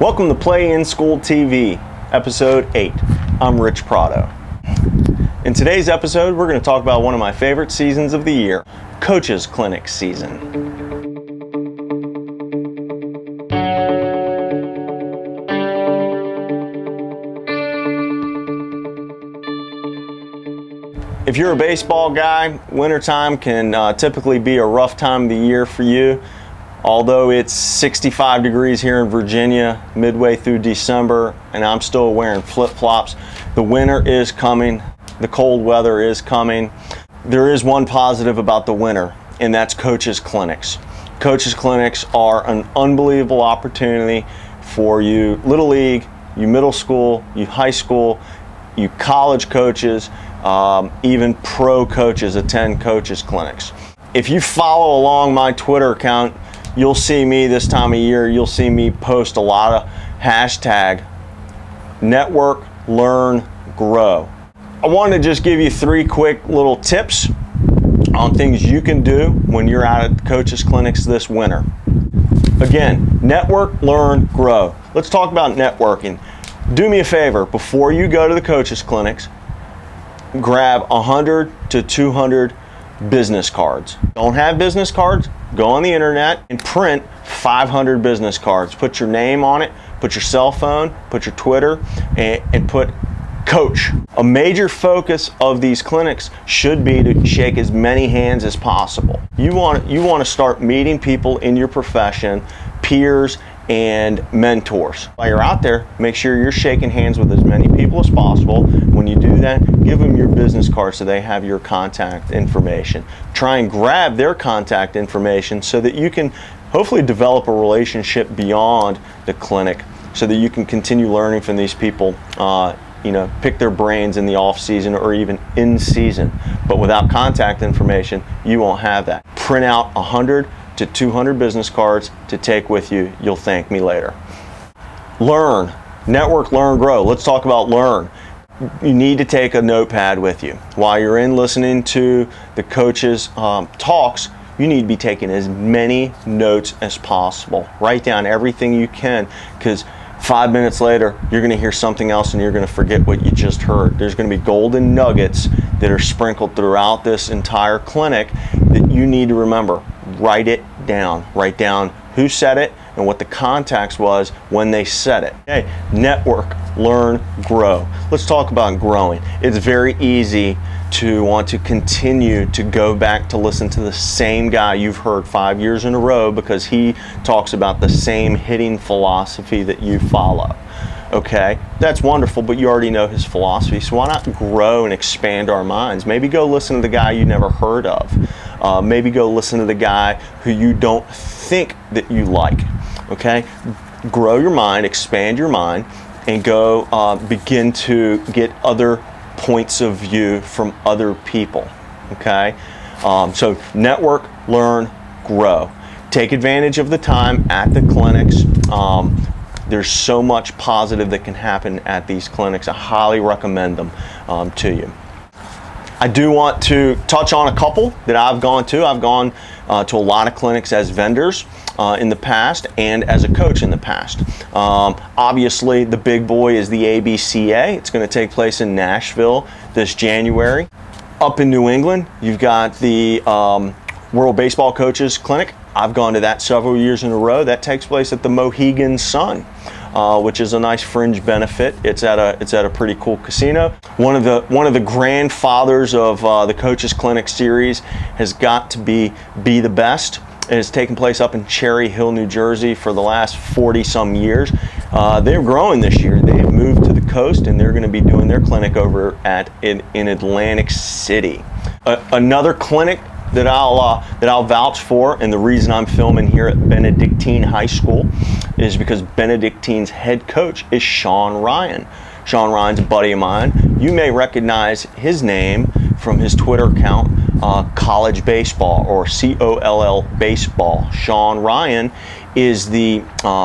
Welcome to Play in School TV, episode 8. I'm Rich Prado. In today's episode, we're going to talk about one of my favorite seasons of the year, Coaches Clinic season. If you're a baseball guy, wintertime can typically be a rough time of the year for you. Although it's 65 degrees here in Virginia midway through December and I'm still wearing flip-flops, the winter is coming, the cold weather is coming. There is one positive about the winter, and that's coaches clinics. Coaches clinics are an unbelievable opportunity for you Little League, you middle school, you high school, you college coaches, even pro coaches attend coaches clinics. If you follow along my Twitter account, you'll see me this time of year, you'll see me post a lot of hashtag network, learn, grow. I wanted to just give you 3 quick little tips on things you can do when you're out at coaches clinics this winter. Again, network, learn, grow. Let's talk about networking. Do me a favor, before you go to the coaches clinics, grab 100 to 200 business cards. Don't have business cards? Go on the internet and print 500 business cards. Put your name on it, put your cell phone, put your Twitter, and put coach. A major focus of these clinics should be to shake as many hands as possible. You want to start meeting people in your profession, peers and mentors. While you're out there, make sure you're shaking hands with as many people as possible. When you do that, give them your business card so they have your contact information. Try and grab their contact information so that you can hopefully develop a relationship beyond the clinic so that you can continue learning from these people, pick their brains in the off season or even in season. But without contact information, you won't have that. Print out 100 to 200 business cards to take with you. You'll thank me later. Learn, network, learn, grow. Let's talk about learn. You need to take a notepad with you. While you're in listening to the coaches' talks, you need to be taking as many notes as possible. Write down everything you can, because 5 minutes later, you're going to hear something else and you're going to forget what you just heard. There's going to be golden nuggets that are sprinkled throughout this entire clinic that you need to remember. Write it down. Write down who said it and what the context was when they said it. Okay, network, learn, grow. Let's talk about growing. It's very easy to want to continue to go back to listen to the same guy you've heard 5 years in a row because he talks about the same hitting philosophy that you follow. Okay, that's wonderful, but you already know his philosophy, so why not grow and expand our minds? Maybe go listen to the guy you never heard of. Maybe go listen to the guy who you don't think that you like. Okay, grow your mind, expand your mind, and go begin to get other points of view from other people. Okay, so network, learn, grow. Take advantage of the time at the clinics. There's so much positive that can happen at these clinics. I highly recommend them to you. I do want to touch on a couple that I've gone to. I've gone to a lot of clinics as vendors in the past and as a coach in the past. Obviously, the big boy is the ABCA. It's going to take place in Nashville this January. Up in New England, you've got the World Baseball Coaches Clinic. I've gone to that several years in a row. That takes place at the Mohegan Sun, which is a nice fringe benefit. It's at a pretty cool casino. One of the grandfathers of the Coaches Clinic series has got to be the best. It has taken place up in Cherry Hill, New Jersey for the last 40 some years. They're growing this year. They've moved to the coast and they're going to be doing their clinic over in Atlantic City. Another clinic that I'll vouch for, and the reason I'm filming here at Benedictine High School is because Benedictine's head coach is Sean Ryan. Sean Ryan's a buddy of mine. You may recognize his name from his Twitter account, College Baseball, or COLL Baseball. Sean Ryan is the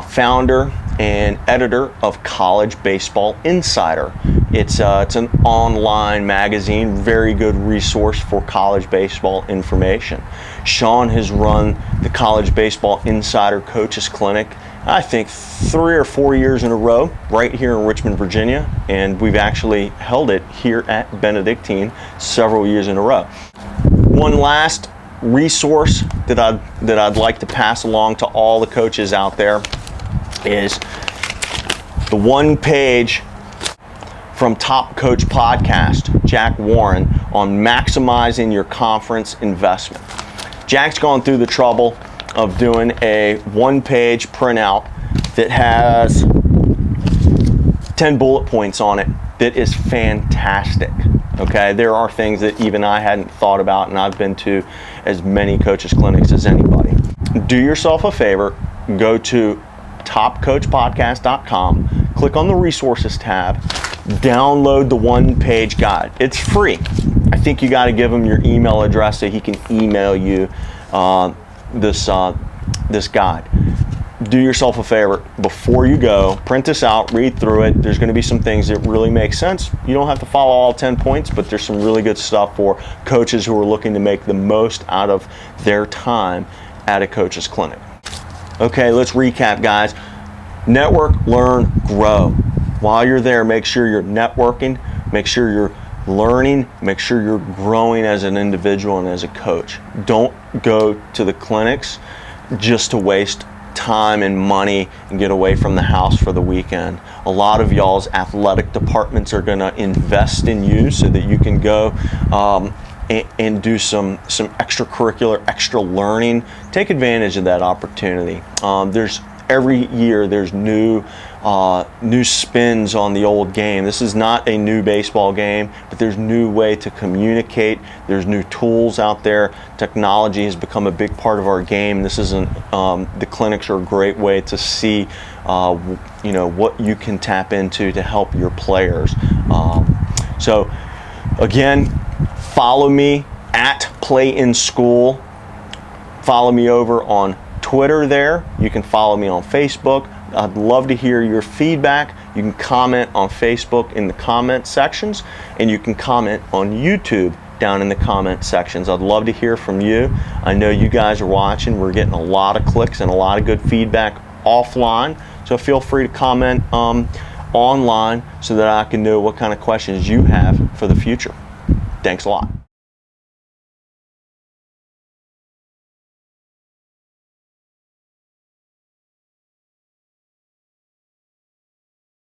founder and editor of College Baseball Insider. It's an online magazine, very good resource for college baseball information. Sean has run the College Baseball Insider Coaches Clinic I think 3 or 4 years in a row right here in Richmond, Virginia, and we've actually held it here at Benedictine several years in a row. One last resource that I'd like to pass along to all the coaches out there is the one page from Top Coach Podcast, Jack Warren, on maximizing your conference investment. Jack's gone through the trouble of doing a one-page printout that has 10 bullet points on it that is fantastic. Okay, there are things that even I hadn't thought about, and I've been to as many coaches clinics as anybody. Do yourself a favor, go to topcoachpodcast.com, click on the resources tab, download the one-page guide. It's free. I think you got to give him your email address so he can email you this guide. Do yourself a favor, before you go, print this out, read through it. There's going to be some things that really make sense. You don't have to follow all 10 points, but there's some really good stuff for coaches who are looking to make the most out of their time at a coach's clinic. Okay, let's recap, guys. Network, learn, grow. While you're there, make sure you're networking, make sure you're learning, make sure you're growing as an individual and as a coach. Don't go to the clinics just to waste time and money and get away from the house for the weekend. A lot of y'all's athletic departments are going to invest in you so that you can go and do some extracurricular, extra learning. Take advantage of that opportunity. Every year there's new spins on the old game. This is not a new baseball game, but there's new way to communicate. There's new tools out there. Technology has become a big part of our game. The clinics are a great way to see what you can tap into to help your players. So again, follow me at Play in School. Follow me over on Twitter there. You can follow me on Facebook. I'd love to hear your feedback. You can comment on Facebook in the comment sections, and you can comment on YouTube down in the comment sections. I'd love to hear from you. I know you guys are watching. We're getting a lot of clicks and a lot of good feedback offline, so feel free to comment online so that I can know what kind of questions you have for the future. Thanks a lot.